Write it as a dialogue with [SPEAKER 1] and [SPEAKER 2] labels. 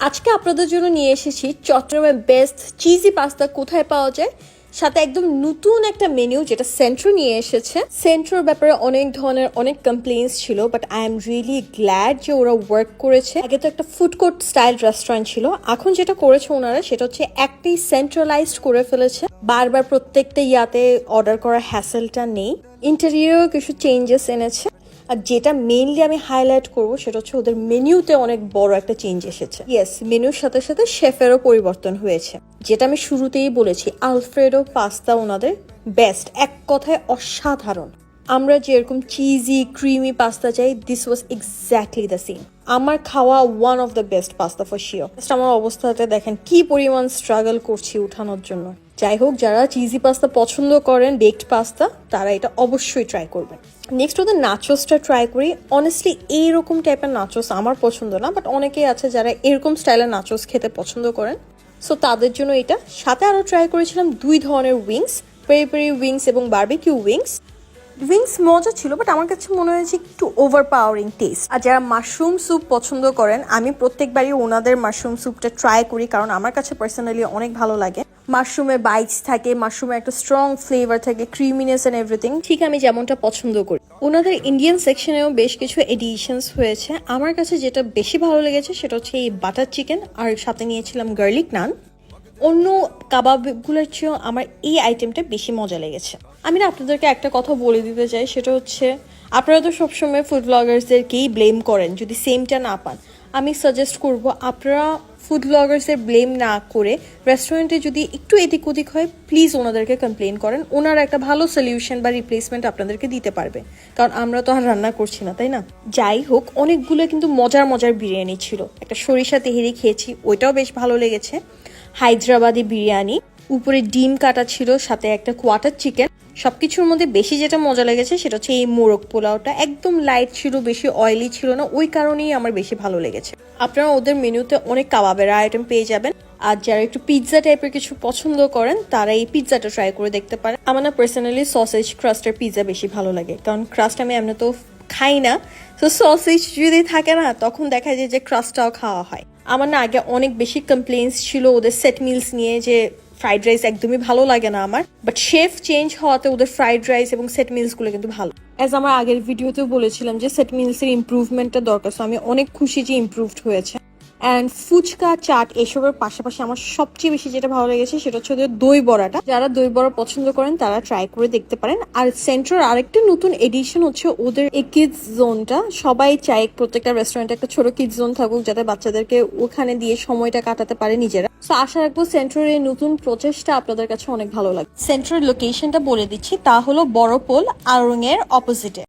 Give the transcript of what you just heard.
[SPEAKER 1] আজকে আপনাদের জন্য নিয়ে এসেছি চট্টগ্রামের বেস্ট চিজি পাস্তা কোথায় পাওয়া যায়, সাথে একদম নতুন একটা মেনু যেটা সেন্ট্রো নিয়ে এসেছে। সেন্ট্রোর ব্যাপারে অনেক ধরনের অনেক কমপ্লেইন্স ছিল, but I am really glad যে ওরা ওয়ার্ক করেছে। আগে তো একটা ফুড কোর্ট স্টাইল রেস্টুরেন্ট ছিল, এখন যেটা করেছে ওনারা সেটা হচ্ছে একটাই সেন্ট্রালাইজড করে ফেলেছে। বারবার প্রত্যেকটা ইয়াতে অর্ডার করার হ্যাসেলটা নেই। ইন্টেরিয়রও কিছু চেঞ্জেস এনেছে। আর যেটা মেইনলি আমি হাইলাইট করবো সেটা হচ্ছে ওদের মেনুতে অনেক বড় একটা চেঞ্জ এসেছে। ইয়েস, মেনুর সাথে সাথে শেফেরও পরিবর্তন হয়েছে। যেটা আমি শুরুতেই বলেছি, আলফ্রেডো পাস্তা ওনাদের বেস্ট, এক কথায় অসাধারণ। আমরা যেরকম চিজি ক্রিমি পাস্তা চাই, this was exactly the same. আমার খাওয়া one of the best pasta for sure. আমার অবস্থাতে দেখেন কি পরিমাণ স্ট্রাগল করছি উঠানোর জন্য। যাই হোক, যারা চিজি পাস্তা পছন্দ করেন, বেকড পাস্তা, তারা এটা অবশ্যই ট্রাই করবেন। নেক্সট ওদের নাচোসটা ট্রাই করি। অনেস্টলি এইরকম টাইপের নাচোস আমার পছন্দ না, বাট অনেকেই আছে যারা এরকম স্টাইলের নাচোস খেতে পছন্দ করেন, সো তাদের জন্য এটা। সাথে আরও ট্রাই করেছিলাম দুই ধরনের উইংস, পেরি পেরি উইংস এবং বারবিকিউ উইংস। উইংস মজা ছিল, বাট আমার কাছে মনে হয়েছে একটু ওভার পাওয়ারিং টেস্ট। আর যারা মাশরুম স্যুপ পছন্দ করেন, আমি প্রত্যেকবারই ওনাদের মাশরুম স্যুপটা ট্রাই করি, কারণ আমার কাছে পার্সোনালি অনেক ভালো লাগে। মাশরুমের বাইটস থাকে, মাশরুমের একটা স্ট্রং ফ্লেভার থাকে, ক্রিমিনেস এন্ড এভরিথিং, ঠিক আমি যেমনটা পছন্দ করি। ওনাদের ইন্ডিয়ান সেকশনেও বেশ কিছু এডিশনস হয়েছে। আমার কাছে যেটা বেশি ভালো লেগেছে সেটা হচ্ছে এই বাটার চিকেন, আর সাথে নিয়েছিলাম গার্লিক নান। অন্য কাবাবগুলোর চেয়েও আমার এই আইটেমটা বেশি মজা লেগেছে। আমি না আপনাদেরকে একটা কথা বলে দিতে চাই, সেটা হচ্ছে আপনারা তো সবসময় ফুড ব্লগার্সদেরকেই ব্লেম করেন যদি সেমটা না পান। আমি সাজেস্ট করব আপনারা ফুড ব্লগার্সদের ব্লেম না করে রেস্টুরেন্টে যদি একটু এদিক ওদিক হয়, প্লিজ ওনাদেরকে কমপ্লেন করেন। ওনারা একটা ভালো সলিউশন বা রিপ্লেসমেন্ট আপনাদেরকে দিতে পারবে, কারণ আমরা তো আর রান্না করছি না, তাই না? যাই হোক, অনেকগুলো কিন্তু মজার মজার বিরিয়ানি ছিল। একটা সরিষা তেহেরি খেয়েছি, ওইটাও বেশ ভালো লেগেছে। হায়দ্রাবাদি বিরিয়ানি, উপরে ডিম কাটা ছিল, সাথে একটা কোয়াটার চিকেন। সবকিছুর মধ্যে বেশি যেটা মজা লেগেছে সেটা হচ্ছে এই মোরগ পোলাওটা। একদম লাইট ছিল, বেশি অয়েলি ছিল না, ওই কারণেই আমার বেশি ভালো লেগেছে। আপনারা ওদের মেনুতে অনেক কাবাবের আইটেম পেয়ে যাবেন। আর যারা একটু পিৎজা টাইপের কিছু পছন্দ করেন, তারা এই পিৎজাটা ট্রাই করে দেখতে পারেন। আমার না পার্সোনালি সসেজ ক্রাস্টের পিৎজা বেশি ভালো লাগে, কারণ ক্রাস্ট আমি এমনি তো খাই না, তো সসেজ যদি থাকে না, তখন দেখা যায় যে ক্রাস্টটাও খাওয়া হয়। আমার না আগে অনেক বেশি কমপ্লেইন্স ছিল ওদের সেট মিলস নিয়ে, যে ফ্রাইড রাইস একদমই ভালো লাগে না আমার, বাট শেফ চেঞ্জ হওয়াতে ওদের ফ্রাইড রাইস এবং সেট মিলস গুলো কিন্তু ভালো। অ্যাজ আমার আগের ভিডিওতেও বলেছিলাম যে সেট মিলস এর ইমপ্রুভমেন্টটা দরকার, সো আমি অনেক খুশি যে ইমপ্রুভড হয়েছে। অ্যান্ড ফুচকা, চাট এসবের পাশাপাশি আমার সবচেয়ে বেশি যেটা ভালো লেগেছে সেটা হচ্ছে ওদের দই বড়াটা। যারা দই বড়া পছন্দ করেন তারা ট্রাই করে দেখতে পারেন। আর সেন্ট্রার আরেকটা নতুন এডিশন হচ্ছে ওদের এই কিডস জোনটা। সবাই চায় প্রত্যেকটা রেস্টুরেন্টে একটা ছোট কিডস জোন থাকুক, যাতে বাচ্চাদেরকে ওখানে দিয়ে সময়টা কাটাতে পারে নিজেরা। তো আশা রাখবো সেন্ট্রার এই নতুন প্রচেষ্টা আপনাদের কাছে অনেক ভালো লাগে। সেন্ট্রার লোকেশনটা বলে দিচ্ছি, তা হলো বড়পোল আড়ং এর অপোজিটে।